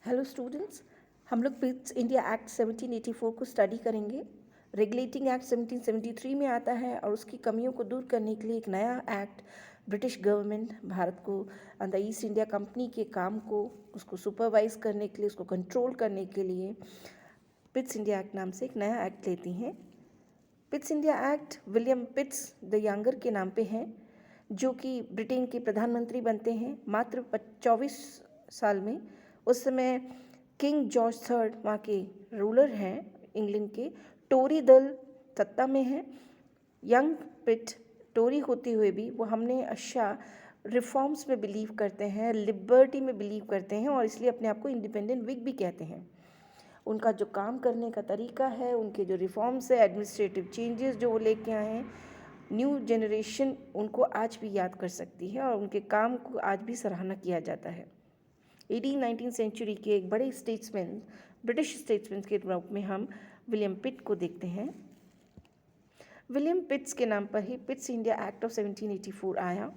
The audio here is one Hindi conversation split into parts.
हेलो स्टूडेंट्स, हम लोग पिट्स इंडिया एक्ट 1784 को स्टडी करेंगे। रेगुलेटिंग एक्ट 1773 में आता है और उसकी कमियों को दूर करने के लिए एक नया एक्ट ब्रिटिश गवर्नमेंट भारत को द ईस्ट इंडिया कंपनी के काम को उसको सुपरवाइज करने के लिए, उसको कंट्रोल करने के लिए पिट्स इंडिया एक्ट नाम से एक नया एक्ट लेती हैं। Pitt's India act William Pitt's the younger के नाम पे है, जो कि ब्रिटेन के प्रधानमंत्री बनते हैं मात्र 24 साल में। उस समय किंग जॉर्ज थर्ड वहाँ के रूलर हैं इंग्लैंड के। टोरी दल सत्ता में है। यंग पिट टोरी होते हुए भी वो हमने अच्छा रिफॉर्म्स में बिलीव करते हैं, लिबर्टी में बिलीव करते हैं और इसलिए अपने आप को इंडिपेंडेंट विग भी कहते हैं। उनका जो काम करने का तरीका है, उनके जो रिफॉर्म्स है, एडमिनिस्ट्रेटिव चेंजेस जो वो लेके आए हैं, न्यू जनरेशन उनको आज भी याद कर सकती है और उनके काम को आज भी सराहना किया जाता है। 18-19 सेंचुरी के एक बड़े स्टेट्समैन, ब्रिटिश स्टेट्समैन के रूप में हम विलियम पिट को देखते हैं। विलियम पिट्स के नाम पर ही पिट्स इंडिया एक्ट ऑफ 1784 आया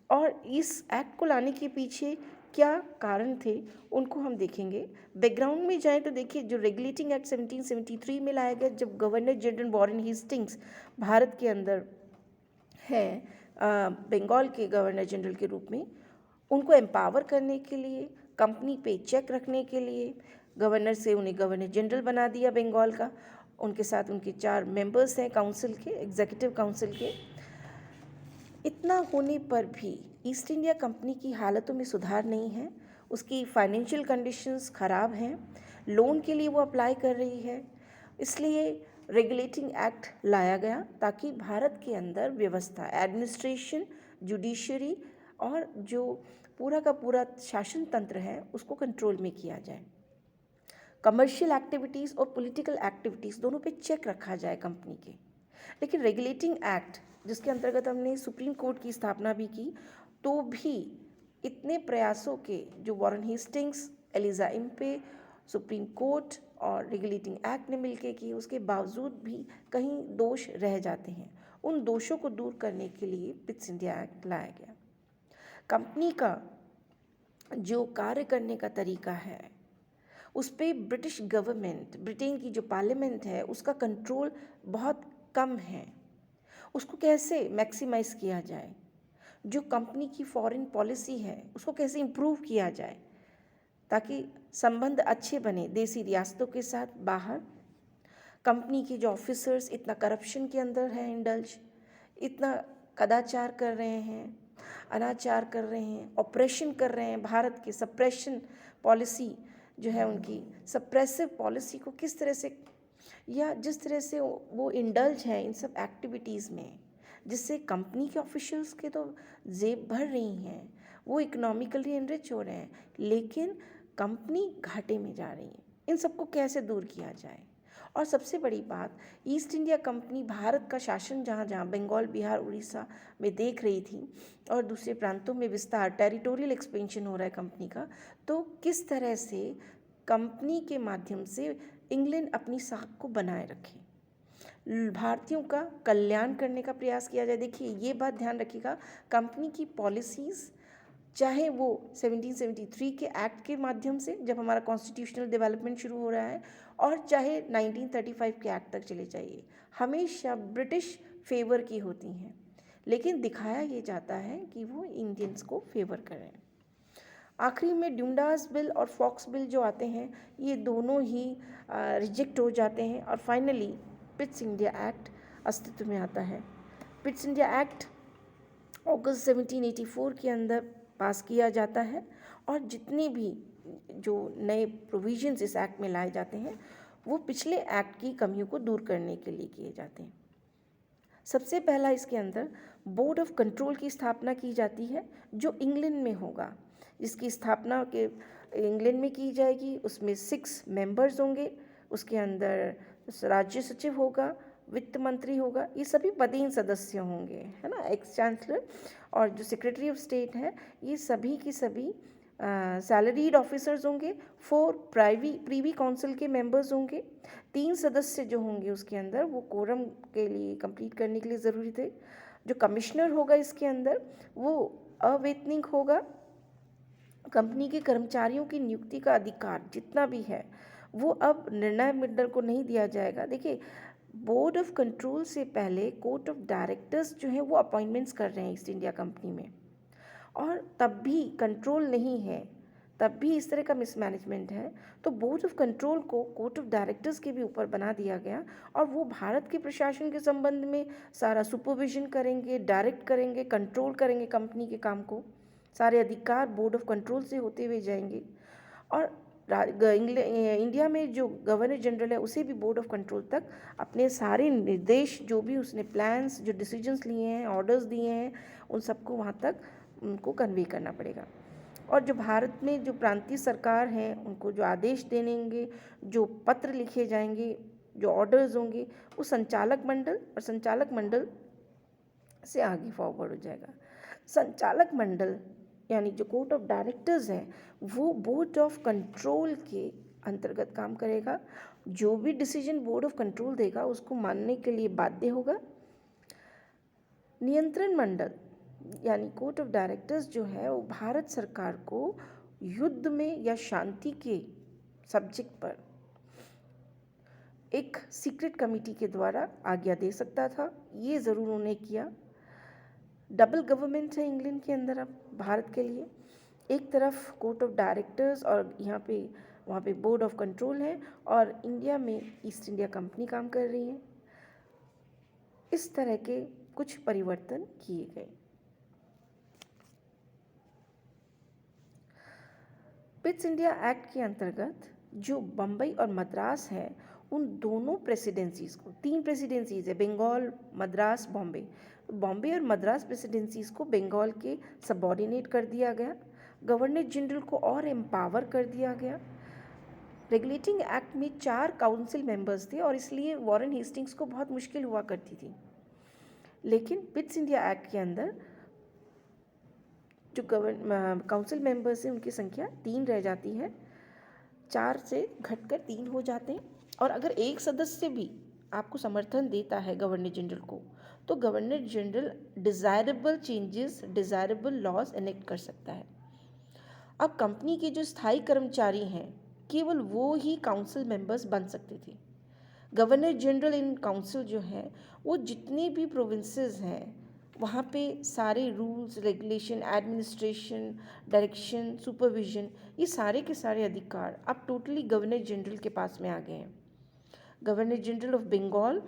और इस एक्ट को लाने के पीछे क्या कारण थे उनको हम देखेंगे। बैकग्राउंड में जाएं तो देखिए, जो रेगुलेटिंग एक्ट 1773 में लाया गया, जब governor general Warren Hastings Bharat के अंदर है बंगाल के गवर्नर जनरल के रूप में, उनको एम्पावर करने के लिए, कंपनी पे चेक रखने के लिए गवर्नर से उन्हें गवर्नर जनरल बना दिया बंगाल का। उनके साथ उनके 4 मेंबर्स हैं काउंसिल के, एग्जीक्यूटिव काउंसिल के। इतना होने पर भी ईस्ट इंडिया कंपनी की हालतों में सुधार नहीं है। उसकी फाइनेंशियल कंडीशंस ख़राब हैं। लोन के लिए वो अप्लाई कर रही है। इसलिए रेगुलेटिंग एक्ट लाया गया ताकि भारत के अंदर व्यवस्था, एडमिनिस्ट्रेशन, जुडिशरी और जो पूरा का पूरा शासन तंत्र है उसको कंट्रोल में किया जाए। कमर्शियल एक्टिविटीज़ और पॉलिटिकल एक्टिविटीज़ दोनों पे चेक रखा जाए कंपनी के। लेकिन रेगुलेटिंग एक्ट जिसके अंतर्गत हमने सुप्रीम कोर्ट की स्थापना भी की, तो भी इतने प्रयासों के जो Warren Hastings, Elijah Impey, Supreme Court और रेगुलेटिंग एक्ट ने मिलकर की, उसके बावजूद भी कहीं दोष रह जाते हैं। उन दोषों को दूर करने के लिए पिट्स इंडिया एक्ट लाया गया। कंपनी का जो कार्य करने का तरीका है उस पर ब्रिटिश गवर्नमेंट, ब्रिटेन की जो पार्लियामेंट है, उसका कंट्रोल बहुत कम है। उसको कैसे मैक्सिमाइज किया जाए, जो कंपनी की फॉरेन पॉलिसी है उसको कैसे इम्प्रूव किया जाए ताकि संबंध अच्छे बने देसी रियासतों के साथ। बाहर कंपनी के जो ऑफिसर्स इतना करप्शन के अंदर है इंडल्ज, इतना कदाचार कर रहे हैं, अनाचार कर रहे हैं, ऑपरेशन कर रहे हैं, भारत की सप्रेशन पॉलिसी जो है, उनकी सप्रेसिव पॉलिसी को किस तरह से, या जिस तरह से वो इंडल्ज हैं इन सब एक्टिविटीज़ में, जिससे कंपनी के ऑफिशियल्स के तो जेब भर रही हैं, वो इकोनॉमिकली एनरिच हो रहे हैं, लेकिन कंपनी घाटे में जा रही है। इन सबको कैसे दूर किया जाए। और सबसे बड़ी बात, ईस्ट इंडिया कंपनी भारत का शासन जहाँ जहाँ बंगाल, बिहार, उड़ीसा में देख रही थी और दूसरे प्रांतों में विस्तार, टेरिटोरियल एक्सपेंशन हो रहा है कंपनी का, तो किस तरह से कंपनी के माध्यम से इंग्लैंड अपनी साख को बनाए रखे, भारतीयों का कल्याण करने का प्रयास किया जाए। देखिए, ये बात ध्यान रखिएगा, कंपनी की पॉलिसीज़ चाहे वो 1773 के एक्ट के माध्यम से जब हमारा कॉन्स्टिट्यूशनल डेवलपमेंट शुरू हो रहा है, और चाहे 1935 के एक्ट तक चले जाइए, हमेशा ब्रिटिश फेवर की होती हैं, लेकिन दिखाया ये जाता है कि वो इंडियंस को फेवर कर रहे हैं। आखिरी में ड्यूंडास बिल और फॉक्स बिल जो आते हैं, ये दोनों ही रिजेक्ट हो जाते हैं और फाइनली पिट्स इंडिया एक्ट अस्तित्व में आता है। पिट्स इंडिया एक्ट अगस्त 1784 के अंदर पास किया जाता है और जितने भी जो नए प्रोविजंस इस एक्ट में लाए जाते हैं वो पिछले एक्ट की कमियों को दूर करने के लिए किए जाते हैं। सबसे पहला इसके अंदर बोर्ड ऑफ कंट्रोल की स्थापना की जाती है, जो इंग्लैंड में होगा, जिसकी स्थापना के इंग्लैंड में की जाएगी। उसमें 6 मेंबर्स होंगे, उसके अंदर राज्य सचिव होगा, वित्त मंत्री होगा, ये सभी पदेन सदस्य होंगे, है ना, एक्स चांसलर, और जो सेक्रेटरी ऑफ स्टेट है, ये सभी की सभी सैलरीड ऑफिसर्स होंगे। 4 प्रीवी काउंसिल के मेंबर्स होंगे। 3 सदस्य जो होंगे उसके अंदर, वो कोरम के लिए कंप्लीट करने के लिए ज़रूरी थे। जो कमिश्नर होगा इसके अंदर वो अवैतनिक होगा, कंपनी के कर्मचारियों की नियुक्ति का अधिकार जितना भी है वो अब निर्णय मंडल को नहीं दिया जाएगा। देखिए, बोर्ड ऑफ कंट्रोल से पहले कोर्ट ऑफ डायरेक्टर्स जो है वो अपॉइंटमेंट्स कर रहे हैं ईस्ट इंडिया कंपनी में, और तब भी कंट्रोल नहीं है, तब भी इस तरह का मिसमैनेजमेंट है। तो बोर्ड ऑफ कंट्रोल को कोर्ट ऑफ डायरेक्टर्स के भी ऊपर बना दिया गया, और वो भारत के प्रशासन के संबंध में सारा सुपरविजन करेंगे, डायरेक्ट करेंगे, कंट्रोल करेंगे कंपनी के काम को। सारे अधिकार बोर्ड ऑफ कंट्रोल से होते हुए जाएंगे। और इंडिया में जो गवर्नर जनरल है उसे भी बोर्ड ऑफ कंट्रोल तक अपने सारे निर्देश, जो भी उसने प्लान्स, जो डिसीजंस लिए हैं, ऑर्डर्स दिए हैं, उन सबको वहाँ तक उनको कन्वे करना पड़ेगा। और जो भारत में जो प्रांतीय सरकार हैं उनको जो आदेश देंगे, जो पत्र लिखे जाएंगे, जो ऑर्डर्स होंगे, वो संचालक मंडल, और संचालक मंडल से आगे फॉरवर्ड हो जाएगा। संचालक मंडल यानी जो कोर्ट ऑफ डायरेक्टर्स हैं वो बोर्ड ऑफ कंट्रोल के अंतर्गत काम करेगा। जो भी डिसीजन बोर्ड ऑफ कंट्रोल देगा उसको मानने के लिए बाध्य होगा। नियंत्रण मंडल यानी कोर्ट ऑफ डायरेक्टर्स जो है वो भारत सरकार को युद्ध में या शांति के सब्जेक्ट पर एक सीक्रेट कमेटी के द्वारा आज्ञा दे सकता था। ये ज़रूर उन्होंने किया। डबल गवर्नमेंट है इंग्लैंड के अंदर अब भारत के लिए, एक तरफ कोर्ट ऑफ डायरेक्टर्स और वहाँ पे बोर्ड ऑफ कंट्रोल है, और इंडिया में ईस्ट इंडिया कंपनी काम कर रही है। इस तरह के कुछ परिवर्तन किए गए। पिट्स इंडिया एक्ट के अंतर्गत जो बम्बई और मद्रास है उन दोनों प्रेसिडेंसीज़ को, 3 प्रेसिडेंसीज़ है, बंगाल, मद्रास, बॉम्बे। बॉम्बे और मद्रास प्रेसिडेंसीज़ को बंगाल के सबऑर्डिनेट कर दिया गया। गवर्नर जनरल को और एम्पावर कर दिया गया। रेगुलेटिंग एक्ट में 4 काउंसिल मेंबर्स थे और इसलिए वॉरेन हेस्टिंग्स को बहुत मुश्किल हुआ करती थी। लेकिन पिट्स इंडिया एक्ट के अंदर जो काउंसिल मेंबर्स हैं उनकी संख्या 3 रह जाती है, 4 से घटकर 3 हो जाते हैं। और अगर एक सदस्य भी आपको समर्थन देता है गवर्नर जनरल को, तो governor general desirable changes, desirable laws enact कर सकता है। अब कंपनी के जो स्थायी कर्मचारी हैं केवल वो ही काउंसिल मेंबर्स बन सकते थे। गवर्नर जनरल इन काउंसिल जो है वो जितने भी प्रोविंसेस हैं वहाँ पे सारे rules, regulation, administration, direction, supervision, ये सारे के सारे अधिकार अब टोटली गवर्नर जनरल के पास में आ गए हैं। गवर्नर जनरल ऑफ बंगाल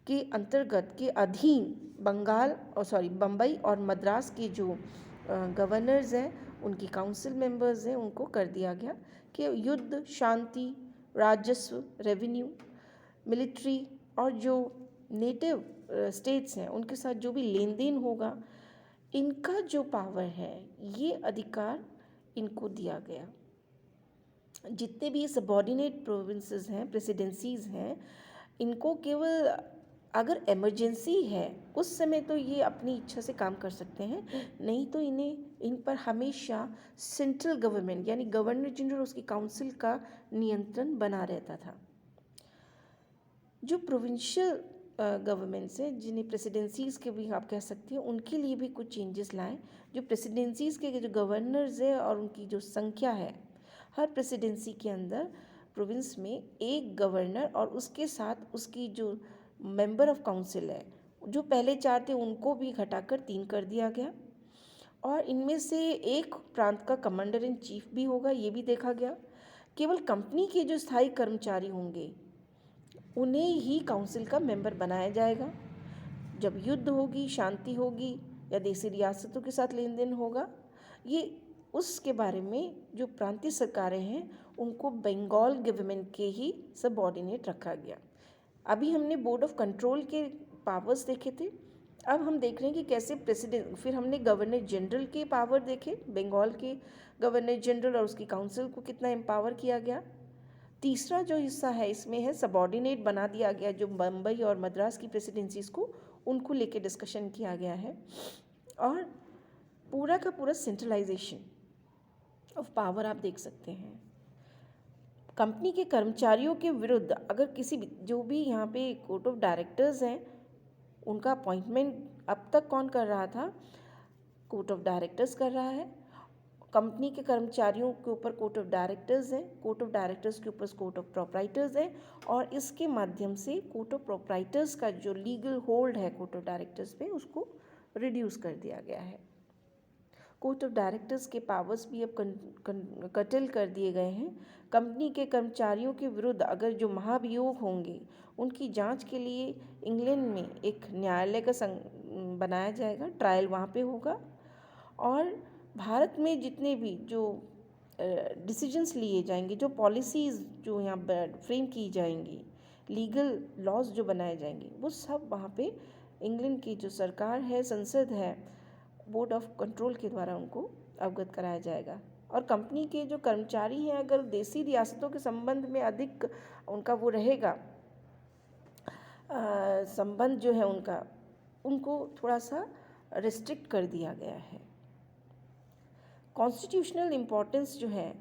के अंतर्गत के अधीन बम्बई और मद्रास के जो गवर्नर्स हैं, उनकी काउंसिल मेंबर्स हैं, उनको कर दिया गया कि युद्ध, शांति, राजस्व, रेवेन्यू, मिलिट्री और जो नेटिव स्टेट्स हैं उनके साथ जो भी लेन देन होगा, इनका जो पावर है ये अधिकार इनको दिया गया। जितने भी सबऑर्डिनेट प्रोविंसेस हैं, प्रेसिडेंसीज हैं, इनको केवल अगर इमरजेंसी है उस समय तो ये अपनी इच्छा से काम कर सकते हैं, नहीं तो इन पर हमेशा सेंट्रल गवर्नमेंट यानी गवर्नर जनरल उसकी काउंसिल का नियंत्रण बना रहता था। जो प्रोविंशियल गवर्नमेंट्स हैं, जिन्हें प्रेसिडेंसीज़ के भी आप कह सकते हैं, उनके लिए भी कुछ चेंजेस लाएं। जो प्रेसिडेंसीज़ के जो गवर्नर्स हैं और उनकी जो संख्या है, हर प्रेसिडेंसी के अंदर प्रोविंस में एक गवर्नर और उसके साथ उसकी जो मेंबर ऑफ काउंसिल है, जो पहले 4 थे उनको भी घटाकर 3 कर दिया गया। और इनमें से एक प्रांत का कमांडर इन चीफ भी होगा, ये भी देखा गया। केवल कंपनी के जो स्थायी कर्मचारी होंगे उन्हें ही काउंसिल का मेंबर बनाया जाएगा। जब युद्ध होगी, शांति होगी या देसी रियासतों के साथ लेन देन होगा, ये उसके बारे में जो प्रांतीय सरकारें हैं उनको बंगाल गवर्नमेंट के ही सबऑर्डिनेट रखा गया। अभी हमने बोर्ड ऑफ कंट्रोल के पावर्स देखे थे, अब हम देख रहे हैं कि कैसे प्रेसिडेंट, फिर हमने गवर्नर जनरल के पावर देखे, बंगाल के गवर्नर जनरल और उसकी काउंसिल को कितना एम्पावर किया गया। तीसरा जो हिस्सा है इसमें है सबऑर्डिनेट बना दिया गया, जो बम्बई और मद्रास की प्रेसिडेंसीज को उनको लेके डिस्कशन किया गया है। और पूरा का पूरा सेंट्रलाइजेशन ऑफ पावर आप देख सकते हैं। कंपनी के कर्मचारियों के विरुद्ध अगर किसी भी, जो भी यहाँ पे कोर्ट ऑफ डायरेक्टर्स हैं उनका अपॉइंटमेंट अब तक कौन कर रहा था, कोर्ट ऑफ डायरेक्टर्स कर रहा है। कंपनी के कर्मचारियों के ऊपर कोर्ट ऑफ डायरेक्टर्स है, कोर्ट ऑफ डायरेक्टर्स के ऊपर कोर्ट ऑफ प्रोप्राइटर्स है, और इसके माध्यम से कोर्ट ऑफ प्रोप्राइटर्स का जो लीगल होल्ड है कोर्ट ऑफ डायरेक्टर्स पे उसको रिड्यूस कर दिया गया है। कोर्ट ऑफ डायरेक्टर्स के पावर्स भी अब कटल कर दिए गए हैं। कंपनी के कर्मचारियों के विरुद्ध अगर जो महाभियोग होंगे उनकी जांच के लिए इंग्लैंड में एक न्यायालय का बनाया जाएगा, ट्रायल वहाँ पे होगा। और भारत में जितने भी जो डिसीजंस लिए जाएंगे, जो पॉलिसीज़ जो यहाँ फ्रेम की जाएंगी, लीगल लॉज जो बनाए जाएंगे, वो सब वहाँ पे इंग्लैंड की जो सरकार है, संसद है, बोर्ड ऑफ कंट्रोल के द्वारा उनको अवगत कराया जाएगा। और कंपनी के जो कर्मचारी हैं अगर देसी रियासतों के संबंध में अधिक उनका वो रहेगा, संबंध जो है उनको थोड़ा सा रिस्ट्रिक्ट कर दिया गया है। कॉन्स्टिट्यूशनल इम्पोर्टेंस जो है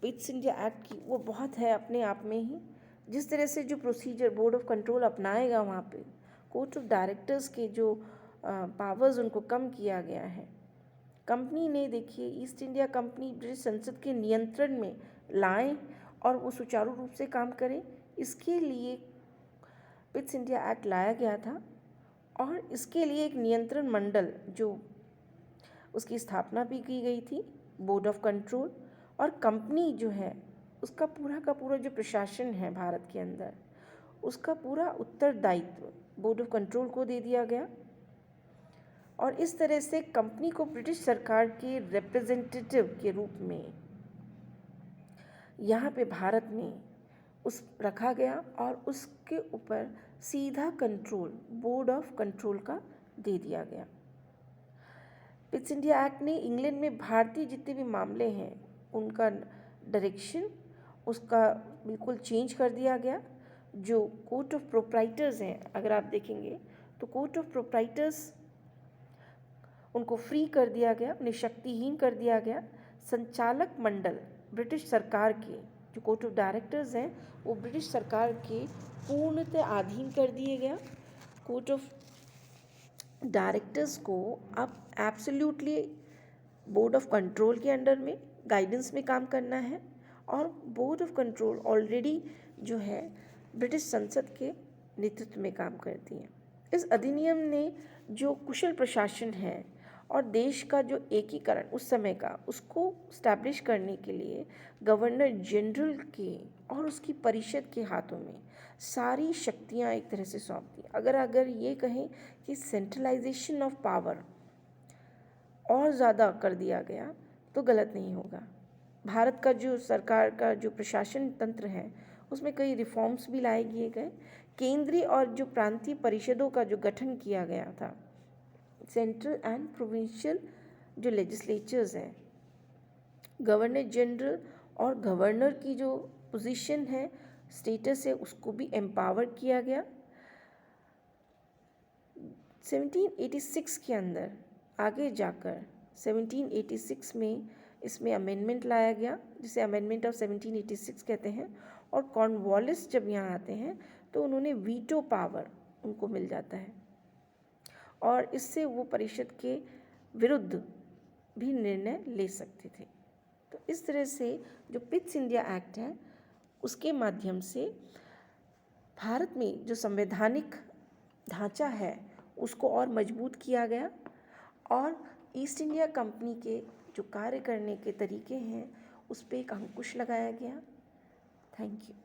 पिट्स इंडिया एक्ट की वो बहुत है अपने आप में ही। जिस तरह से जो प्रोसीजर बोर्ड ऑफ कंट्रोल अपनाएगा, वहाँ पे कोर्ट ऑफ डायरेक्टर्स के जो पावर्स उनको कम किया गया है। कंपनी ने देखिए ईस्ट इंडिया कंपनी ब्रिटिश संसद के नियंत्रण में लाएं और वो सुचारू रूप से काम करें, इसके लिए पिट्स इंडिया एक्ट लाया गया था। और इसके लिए एक नियंत्रण मंडल जो उसकी स्थापना भी की गई थी, बोर्ड ऑफ कंट्रोल। और कंपनी जो है उसका पूरा का पूरा जो प्रशासन है भारत के अंदर, उसका पूरा उत्तरदायित्व बोर्ड ऑफ कंट्रोल को दे दिया गया। और इस तरह से कंपनी को ब्रिटिश सरकार के रिप्रेजेंटेटिव के रूप में यहाँ पे भारत में उस रखा गया और उसके ऊपर सीधा कंट्रोल बोर्ड ऑफ कंट्रोल का दे दिया गया। पिट्स इंडिया एक्ट ने इंग्लैंड में भारतीय जितने भी मामले हैं उनका डायरेक्शन उसका बिल्कुल चेंज कर दिया गया। जो कोर्ट ऑफ प्रोप्राइटर्स हैं, अगर आप देखेंगे तो कोर्ट ऑफ प्रोप्राइटर्स उनको फ्री कर दिया गया, उन्हें शक्तिहीन कर दिया गया। संचालक मंडल ब्रिटिश सरकार के जो कोर्ट ऑफ डायरेक्टर्स हैं वो ब्रिटिश सरकार के पूर्णतः अधीन कर दिए गया। कोर्ट ऑफ डायरेक्टर्स को अब एब्सोल्युटली बोर्ड ऑफ कंट्रोल के अंडर में गाइडेंस में काम करना है। और बोर्ड ऑफ कंट्रोल ऑलरेडी जो है ब्रिटिश संसद के नेतृत्व में काम करती है। इस अधिनियम ने जो कुशल प्रशासन है और देश का जो एकीकरण उस समय का उसको स्टैब्लिश करने के लिए गवर्नर जनरल के और उसकी परिषद के हाथों में सारी शक्तियां एक तरह से सौंप दी। अगर ये कहें कि सेंट्रलाइजेशन ऑफ पावर और ज़्यादा कर दिया गया तो गलत नहीं होगा। भारत का जो सरकार का जो प्रशासन तंत्र है उसमें कई रिफॉर्म्स भी लाए गए। केंद्रीय और जो प्रांतीय परिषदों का जो गठन किया गया था, सेंट्रल एंड प्रोविंशियल जो लेजिस्लेचर्स हैं, गवर्नर जनरल और गवर्नर की जो पोजीशन है, स्टेटस है, उसको भी एम्पावर किया गया। 1786 के अंदर आगे जाकर 1786 में इसमें अमेंडमेंट लाया गया जिसे अमेंडमेंट ऑफ 1786 कहते हैं। और कॉर्नवालिस जब यहाँ आते हैं तो उन्होंने वीटो पावर उनको मिल जाता है और इससे वो परिषद के विरुद्ध भी निर्णय ले सकते थे। तो इस तरह से जो पिट्स इंडिया एक्ट है उसके माध्यम से भारत में जो संवैधानिक ढांचा है उसको और मजबूत किया गया और ईस्ट इंडिया कंपनी के जो कार्य करने के तरीके हैं उस पर एक अंकुश लगाया गया। Thank you.